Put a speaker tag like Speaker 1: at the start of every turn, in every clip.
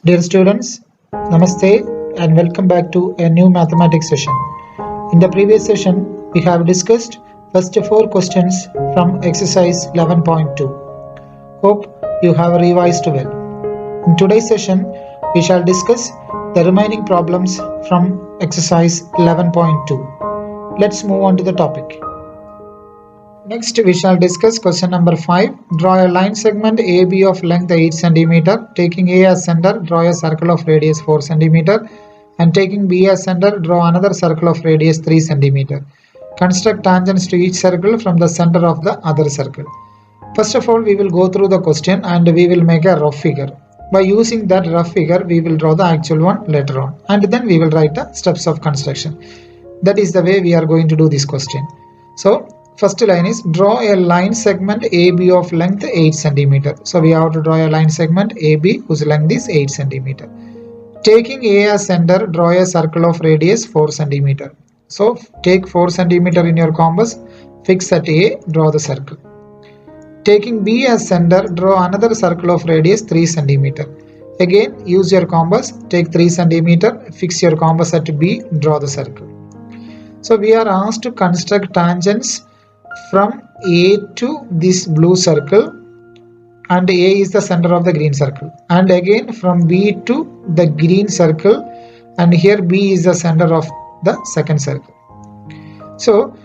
Speaker 1: Dear students, Namaste and welcome back to a new mathematics session. In the previous session, we have discussed first four questions from exercise 11.2. Hope you have revised well. In today's session, we shall discuss the remaining problems from exercise 11.2. Let's move on to the topic. Next, we shall discuss question number 5. Draw a line segment AB of length 8 cm. Taking A as center, draw a circle of radius 4 cm. And taking B as center, draw another circle of radius 3 cm. Construct tangents to each circle from the center of the other circle. First of all, we will go through the question and we will make a rough figure. By using that rough figure, we will draw the actual one later on. And then we will write the steps of construction. That is the way we are going to do this question. So, first line is draw a line segment AB of length 8 cm. So we have to draw a line segment AB whose length is 8 cm. Taking A as center, draw a circle of radius 4 cm. So take 4 cm in your compass, fix at A, draw the circle. Taking B as center, draw another circle of radius 3 cm. Again, use your compass, take 3 cm, fix your compass at B, draw the circle. So we are asked to construct tangents from A to this blue circle, and A is the center of the green circle, and again from B to the green circle, and here B is the center of the second circle. So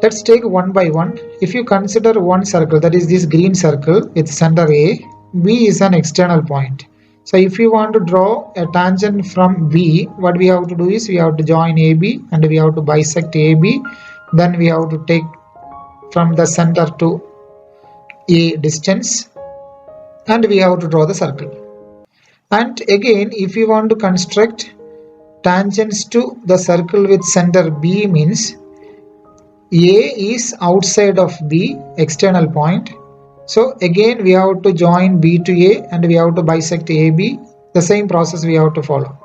Speaker 1: let's take one by one. If you consider one circle, that is this green circle with center A, B is an external point. So if you want to draw a tangent from B, what we have to do is we have to join AB and we have to bisect AB. Then we have to take from the center to A distance and we have to draw the circle. And again, if you want to construct tangents to the circle with center B, means A is outside of B, external point. So again we have to join B to A and we have to bisect AB. The same process we have to follow.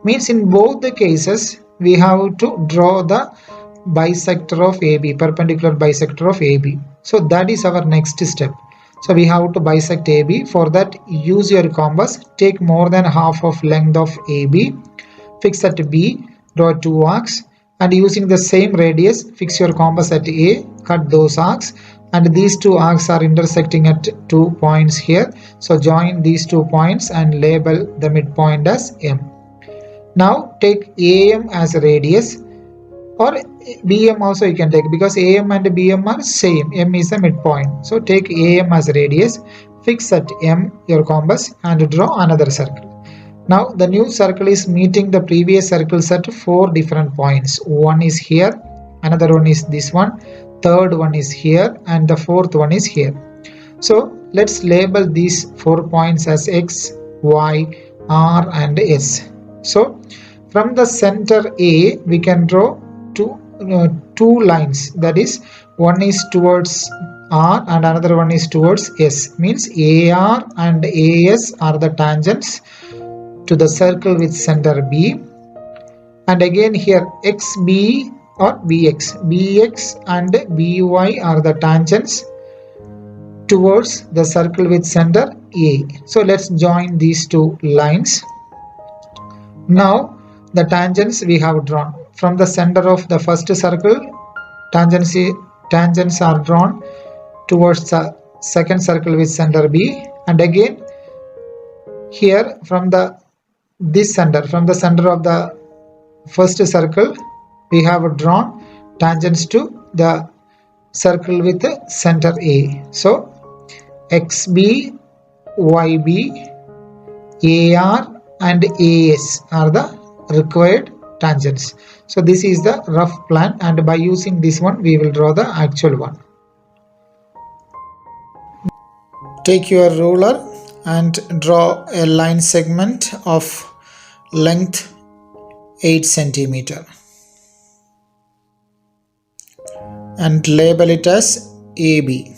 Speaker 1: Means in both the cases we have to draw the bisector of AB, perpendicular bisector of AB. So that is our next step. So we have to bisect AB. For that, use your compass, take more than half of length of AB, fix at B, draw two arcs, and using the same radius, fix your compass at A, cut those arcs, and these two arcs are intersecting at 2 points here. So join these 2 points and label the midpoint as M. Now take AM as a radius, or BM also you can take, because AM and BM are same. M is the midpoint. So take AM as a radius, fix at M your compass and draw another circle. Now the new circle is meeting the previous circles at 4 different points. One is here, another one is this one, third one is here, and the fourth one is here. So let's label these 4 points as X, Y, R and S. So from the center A we can draw two lines, that is one is towards R and another one is towards S. Means AR and AS are the tangents to the circle with center B, and again here XB or BX and BY are the tangents towards the circle with center A. So let's join these two lines. Now the tangents we have drawn. From the center of the first circle, tangents are drawn towards the second circle with center B, and again here from the center of the first circle we have drawn tangents to the circle with the center A. So XB, YB, AR and AS are the required tangents. So this is the rough plan, and by using this one we will draw the actual one. Take your ruler and draw a line segment of length 8 cm and label it as AB.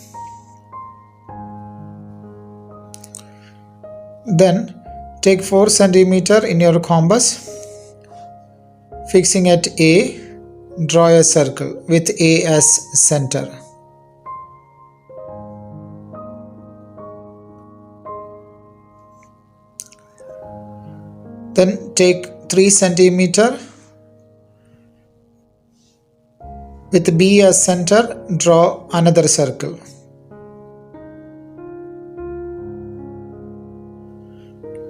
Speaker 1: Then take 4 cm in your compass, fixing at A, draw a circle with A as center. Then take 3 centimeter. With B as center, draw another circle.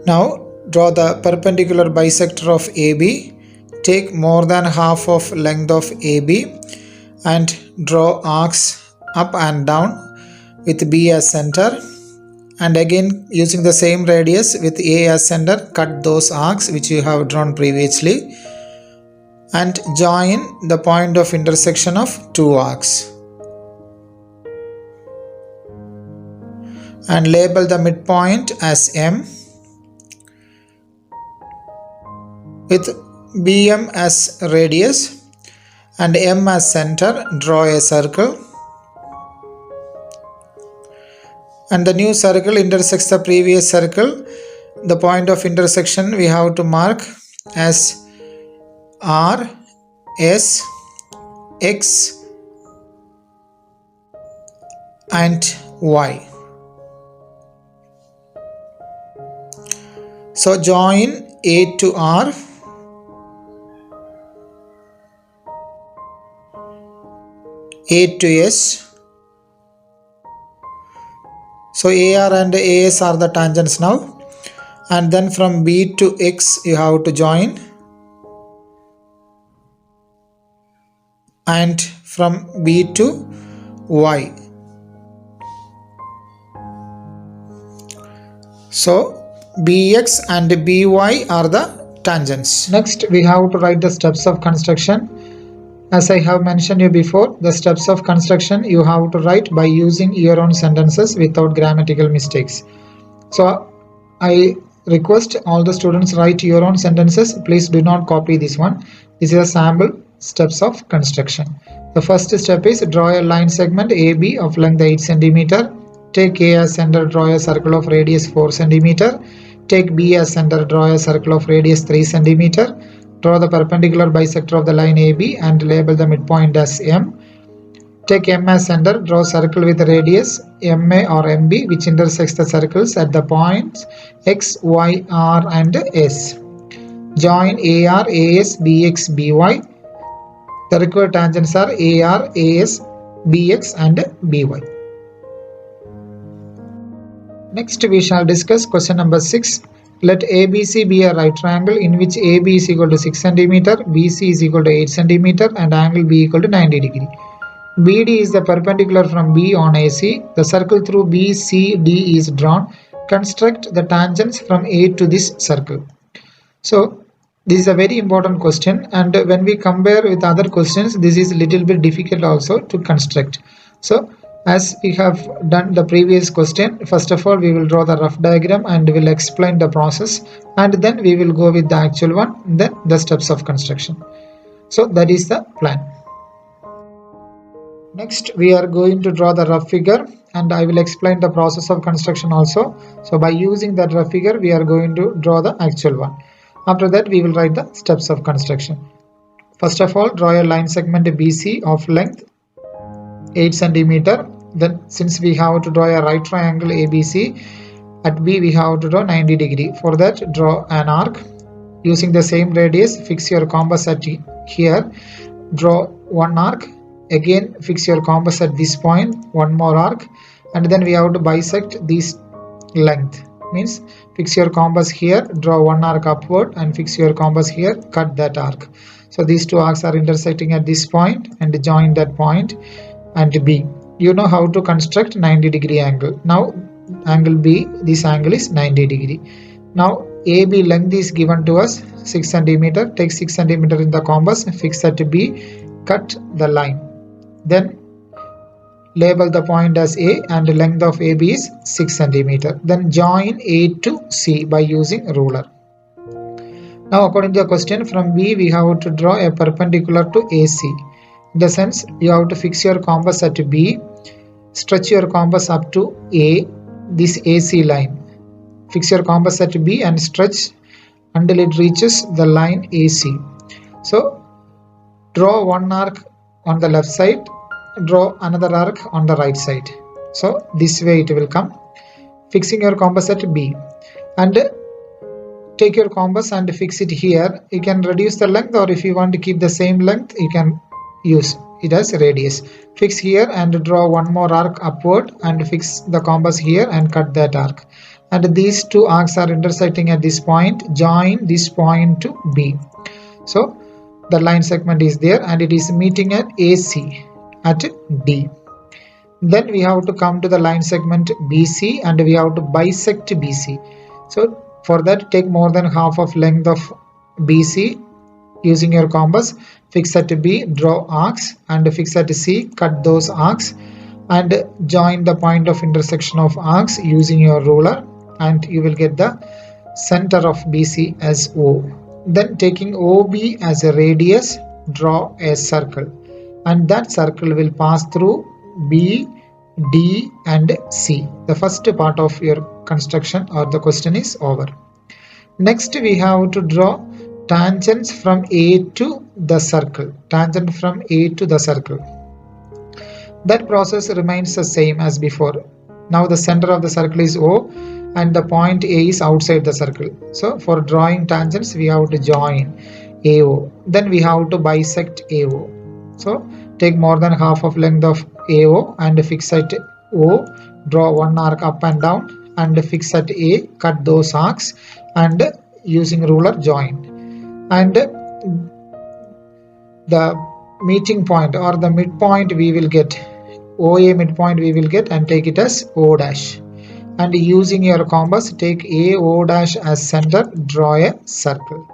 Speaker 1: Now draw the perpendicular bisector of AB. Take more than half of length of AB and draw arcs up and down with B as center. And again, using the same radius with A as center, cut those arcs which you have drawn previously and join the point of intersection of two arcs. And label the midpoint as M. With BM as radius and M as center, draw a circle. And the new circle intersects the previous circle. The point of intersection we have to mark as R, S, X and Y. So join A to R, A to S. So AR and AS are the tangents now. And then from B to X you have to join. And from B to Y. So BX and BY are the tangents. Next we have to write the steps of construction. As I have mentioned you before, the steps of construction you have to write by using your own sentences without grammatical mistakes. So I request all the students write your own sentences. Please do not copy this one. This is a sample steps of construction. The first step is draw a line segment AB of length 8 cm. Take A as center, draw a circle of radius 4 cm. Take B as center, draw a circle of radius 3 cm. Draw the perpendicular bisector of the line AB and label the midpoint as M. Take M as center, draw a circle with radius MA or MB which intersects the circles at the points X, Y, R and S. Join AR, AS, BX, BY. The required tangents are AR, AS, BX and BY. Next we shall discuss question number 6. Let ABC be a right triangle in which AB is equal to 6 cm, BC is equal to 8 cm and angle B equal to 90 degree. BD is the perpendicular from B on AC. The circle through BCD is drawn. Construct the tangents from A to this circle. So this is a very important question, and when we compare with other questions, this is a little bit difficult also to construct. So as we have done the previous question, first of all we will draw the rough diagram and will explain the process, and then we will go with the actual one, then the steps of construction. So that is the plan. Next we are going to draw the rough figure and I will explain the process of construction also. So by using that rough figure we are going to draw the actual one. After that we will write the steps of construction. First of all, draw a line segment BC of length 8 cm. Then since we have to draw a right triangle ABC, at B we have to draw 90 degree. For that, draw an arc. Using the same radius, fix your compass at here. Draw one arc. Again fix your compass at this point, one more arc, and then we have to bisect this length. Means fix your compass here, draw one arc upward and fix your compass here, cut that arc. So these two arcs are intersecting at this point and join that point and B. You know how to construct 90 degree angle. Now angle B, this angle is 90 degree. Now AB length is given to us 6 cm. Take 6 cm in the compass, fix at B, cut the line. Then label the point as A and the length of AB is 6 cm. Then join A to C by using ruler. Now according to the question, from B we have to draw a perpendicular to AC. In the sense, you have to fix your compass at B, stretch your compass up to A, this AC line. Fix your compass at B and stretch until it reaches the line AC. So draw one arc on the left side, draw another arc on the right side. So this way it will come. Fixing your compass at B and take your compass and fix it here. You can reduce the length, or if you want to keep the same length, you can use it as radius. Fix here and draw one more arc upward and fix the compass here and cut that arc. And these two arcs are intersecting at this point. Join this point to B. So the line segment is there and it is meeting at AC at D. Then we have to come to the line segment BC and we have to bisect BC. So for that, take more than half of length of BC using your compass. Fix at B, draw arcs, and fix at C, cut those arcs, and join the point of intersection of arcs using your ruler, and you will get the center of BC as O. Then taking OB as a radius, draw a circle, and that circle will pass through B, D and C. The first part of your construction or the question is over. Next we have to draw tangents from A to the circle. Tangent from A to the circle. That process remains the same as before. Now the center of the circle is O and the point A is outside the circle. So for drawing tangents we have to join AO. Then we have to bisect AO. So take more than half of length of AO and fix at O. Draw one arc up and down and fix at A. Cut those arcs and using ruler join. And the meeting point or the midpoint we will get, OA midpoint we will get and take it as O dash. And using your compass, take AO dash as center, draw a circle.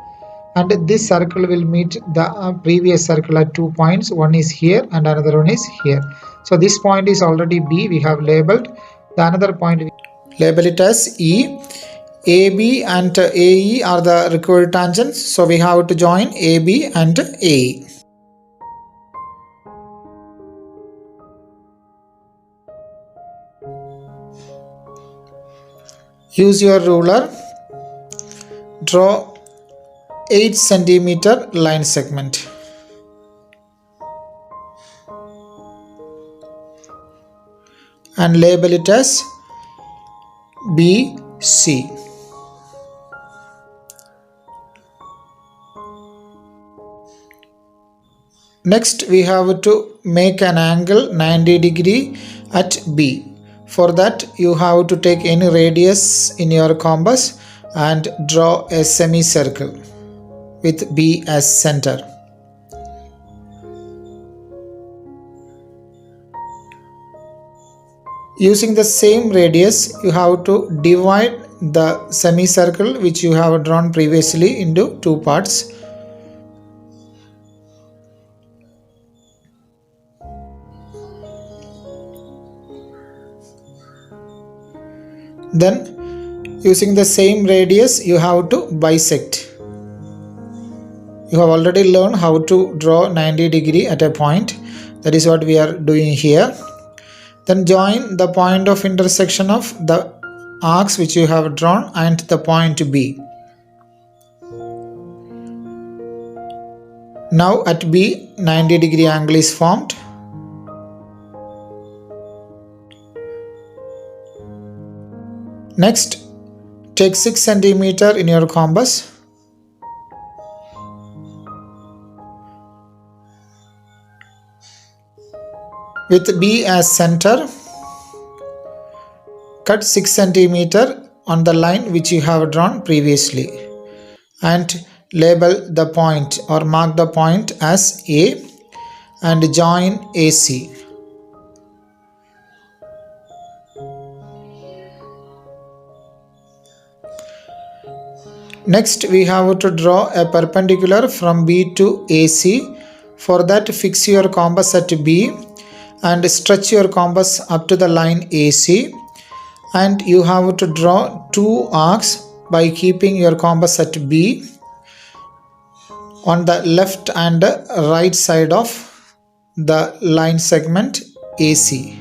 Speaker 1: And this circle will meet the previous circle at 2 points. One is here and another one is here. So this point is already B, we have labeled. The another point, label it as E. AB and AE are the required tangents. So we have to join AB and AE. Use your ruler. Draw 8 centimeter line segment. And label it as BC. Next we have to make an angle 90 degree at B. For that you have to take any radius in your compass and draw a semicircle with B as center. Using the same radius you have to divide the semicircle which you have drawn previously into two parts. Then using the same radius you have to bisect. You have already learned how to draw 90 degree at a point. That is what we are doing here. Then join the point of intersection of the arcs which you have drawn and the point B. Now at B 90 degree angle is formed. Next, take 6 centimeter in your compass. With B as center, cut 6 centimeter on the line which you have drawn previously and label the point or mark the point as A and join AC. Next we have to draw a perpendicular from B to AC. For that fix your compass at B and stretch your compass up to the line AC, and you have to draw two arcs by keeping your compass at B on the left and right side of the line segment AC.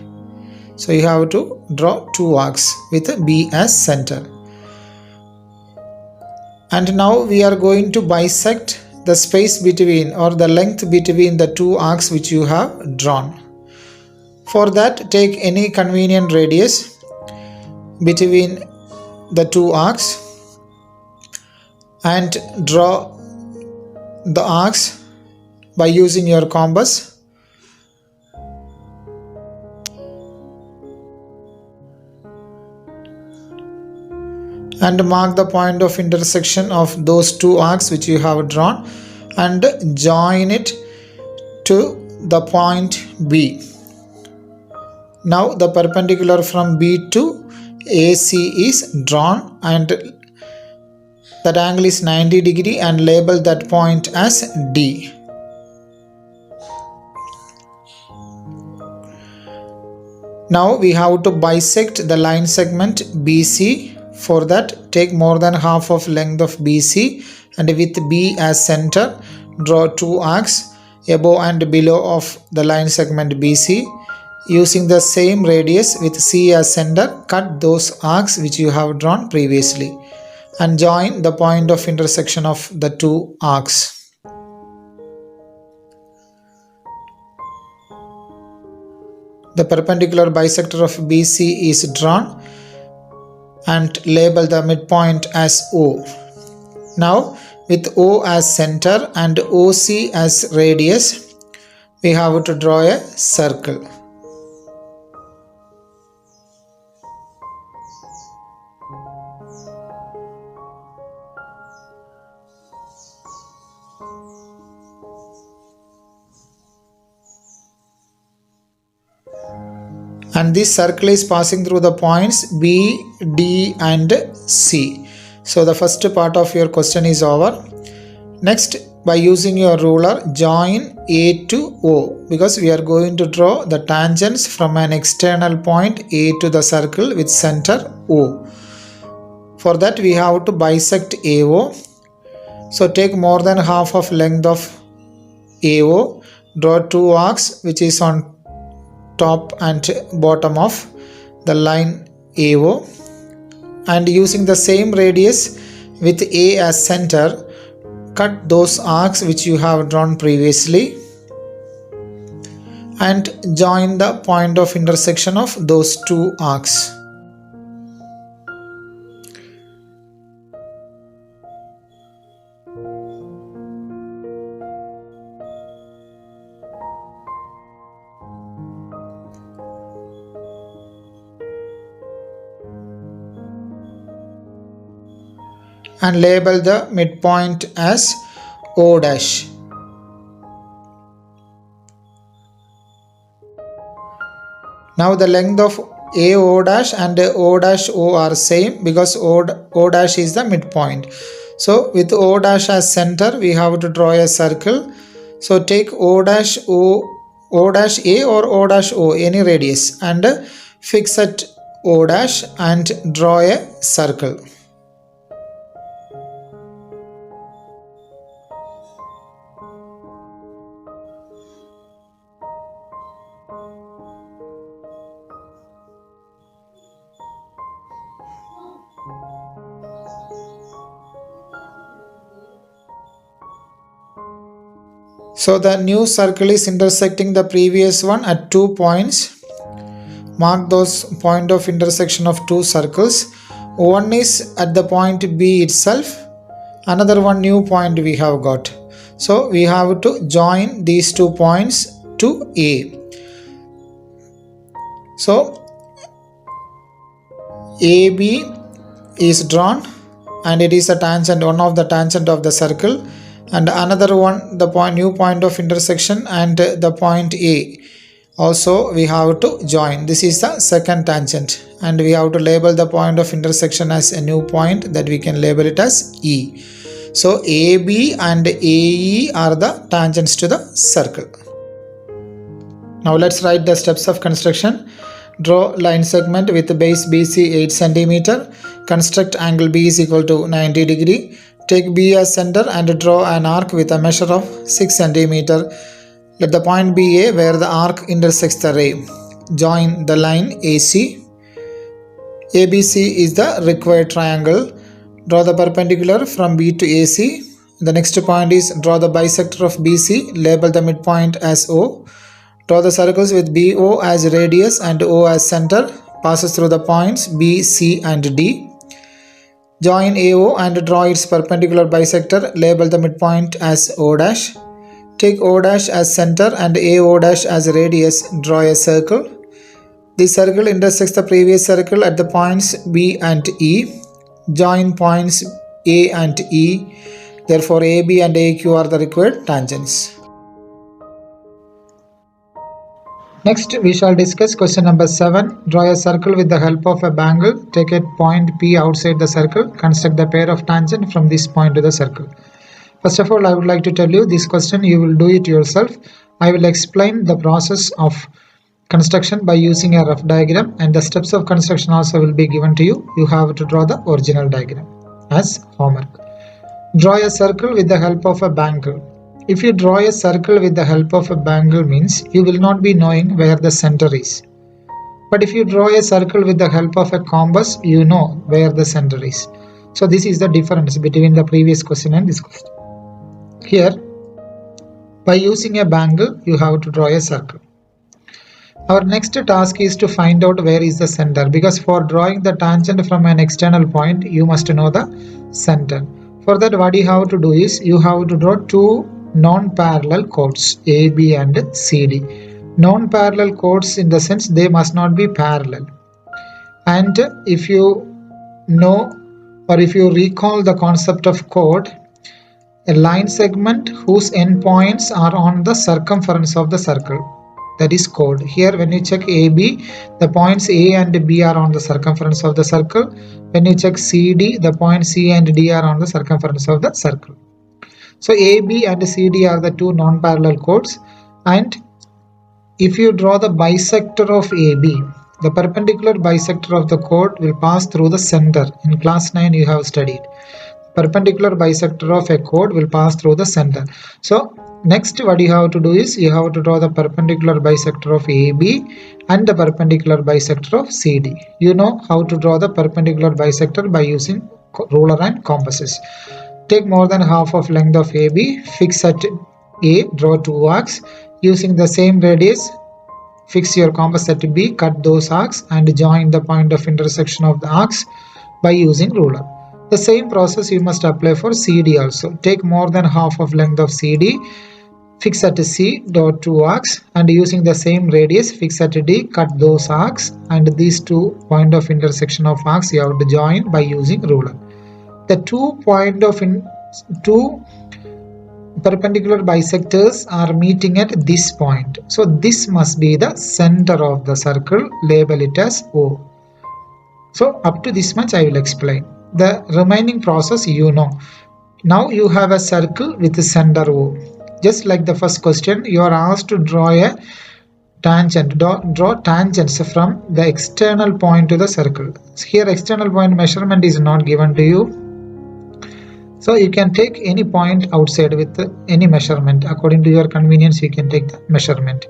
Speaker 1: So you have to draw two arcs with B as center. And now we are going to bisect the space between or the length between the two arcs which you have drawn. For that, take any convenient radius between the two arcs and draw the arcs by using your compass. And mark the point of intersection of those two arcs which you have drawn and join it to the point B. Now the perpendicular from B to AC is drawn and that angle is 90 degree and label that point as D. Now we have to bisect the line segment BC. For that, take more than half of length of BC and with B as center, draw two arcs above and below of the line segment BC. Using the same radius with C as center, cut those arcs which you have drawn previously and join the point of intersection of the two arcs. The perpendicular bisector of BC is drawn and label the midpoint as O. Now with O as center and OC as radius, we have to draw a circle. And this circle is passing through the points B, D and C. So the first part of your question is over. Next, by using your ruler, join A to O because we are going to draw the tangents from an external point A to the circle with center O. For that we have to bisect AO. So take more than half of length of AO, draw two arcs which is on top and bottom of the line AO and using the same radius with A as center, cut those arcs which you have drawn previously and join the point of intersection of those two arcs. And label the midpoint as O dash. Now the length of AO dash and O dash O are same because O dash is the midpoint. So with O dash as center, we have to draw a circle. So take O dash A or O dash O, any radius, and fix at O dash and draw a circle. So the new circle is intersecting the previous one at 2 points. Mark those point of intersection of two circles. One is at the point B itself, another one new point we have got. So we have to join these 2 points to A. So AB is drawn and it is a tangent, one of the tangent of the circle, and another one the new point of intersection and the point A also we have to join. This is the second tangent and we have to label the point of intersection as a new point that we can label it as E. So AB and AE are the tangents to the circle. Now let's write the steps of construction. Draw line segment with base BC 8 cm. Construct angle B is equal to 90 degree. Take B as center and draw an arc with a measure of 6 cm. Let the point be A where the arc intersects the ray. Join the line AC. ABC is the required triangle. Draw the perpendicular from B to AC. The next point is draw the bisector of BC. Label the midpoint as O. Draw the circles with BO as radius and O as center. Passes through the points B, C and D. Join AO and draw its perpendicular bisector. Label the midpoint as O dash. Take O dash as center and AO dash as radius. Draw a circle. The circle intersects the previous circle at the points B and E. Join points A and E. Therefore, AB and AQ are the required tangents. Next, we shall discuss question number 7. Draw a circle with the help of a bangle. Take a point P outside the circle. Construct the pair of tangent from this point to the circle. First of all, I would like to tell you this question, you will do it yourself. I will explain the process of construction by using a rough diagram, and the steps of construction also will be given to you. You have to draw the original diagram as homework. Draw a circle with the help of a bangle. If you draw a circle with the help of a bangle means you will not be knowing where the center is. But if you draw a circle with the help of a compass, you know where the center is. So this is the difference between the previous question and this question. Here, by using a bangle, you have to draw a circle. Our next task is to find out where is the center, because for drawing the tangent from an external point, you must know the center. For that, what you have to do is, you have to draw two non-parallel chords AB and CD. Non-parallel chords in the sense they must not be parallel. And if you know or if you recall the concept of chord, a line segment whose endpoints are on the circumference of the circle, that is chord. Here when you check AB, the points A and B are on the circumference of the circle. When you check CD, the points C and D are on the circumference of the circle. So AB and CD are the two non-parallel chords, and if you draw the bisector of AB, the perpendicular bisector of the chord will pass through the center. In class 9 you have studied. Perpendicular bisector of a chord will pass through the center. So next what you have to do is, you have to draw the perpendicular bisector of AB and the perpendicular bisector of CD. You know how to draw the perpendicular bisector by using ruler and compasses. Take more than half of length of AB, fix at A, draw two arcs. Using the same radius, fix your compass at B, cut those arcs and join the point of intersection of the arcs by using ruler. The same process you must apply for CD also. Take more than half of length of CD, fix at C, draw two arcs, and using the same radius, fix at D, cut those arcs, and these two point of intersection of arcs you have to join by using ruler. The two perpendicular bisectors are meeting at this point. So this must be the center of the circle. Label it as O. So up to this much I will explain. The remaining process you know. Now you have a circle with the center O. Just like the first question, you are asked to draw a tangent. Draw tangents from the external point to the circle. Here external point measurement is not given to you. So you can take any point outside with any measurement. According to your convenience, you can take the measurement.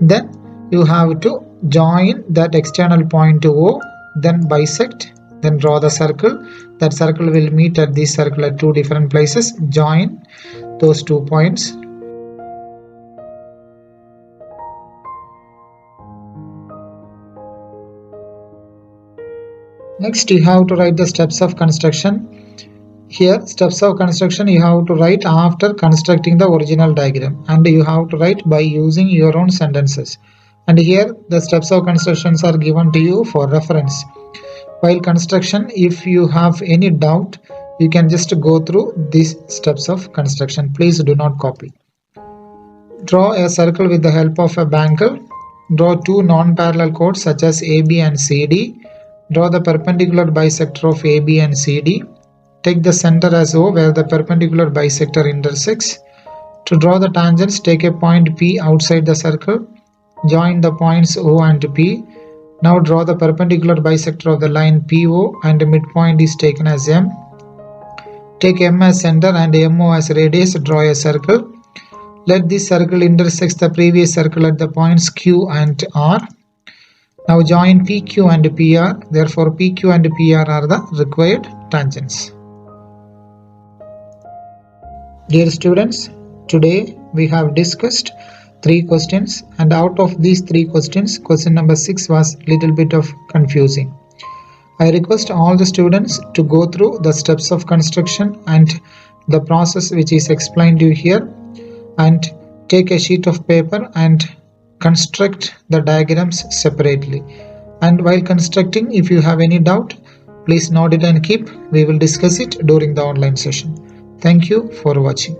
Speaker 1: Then you have to join that external point to O, then bisect, then draw the circle. That circle will meet at this circle at two different places. Join those 2 points. Next, you have to write the steps of construction. Here, steps of construction you have to write after constructing the original diagram, and you have to write by using your own sentences. And here, the steps of constructions are given to you for reference. While construction, if you have any doubt, you can just go through these steps of construction. Please do not copy. Draw a circle with the help of a bangle. Draw two non-parallel chords such as AB and CD. Draw the perpendicular bisector of AB and CD. Take the center as O where the perpendicular bisector intersects. To draw the tangents, take a point P outside the circle. Join the points O and P. Now draw the perpendicular bisector of the line PO, and the midpoint is taken as M. Take M as center and MO as radius. Draw a circle. Let this circle intersect the previous circle at the points Q and R. Now join PQ and PR. Therefore PQ and PR are the required tangents. Dear students, today we have discussed 3 questions, and out of these 3 questions, question number 6 was little bit of confusing. I request all the students to go through the steps of construction and the process which is explained to you here, and take a sheet of paper and construct the diagrams separately. And while constructing, if you have any doubt, please note it and keep. We will discuss it during the online session. Thank you for watching.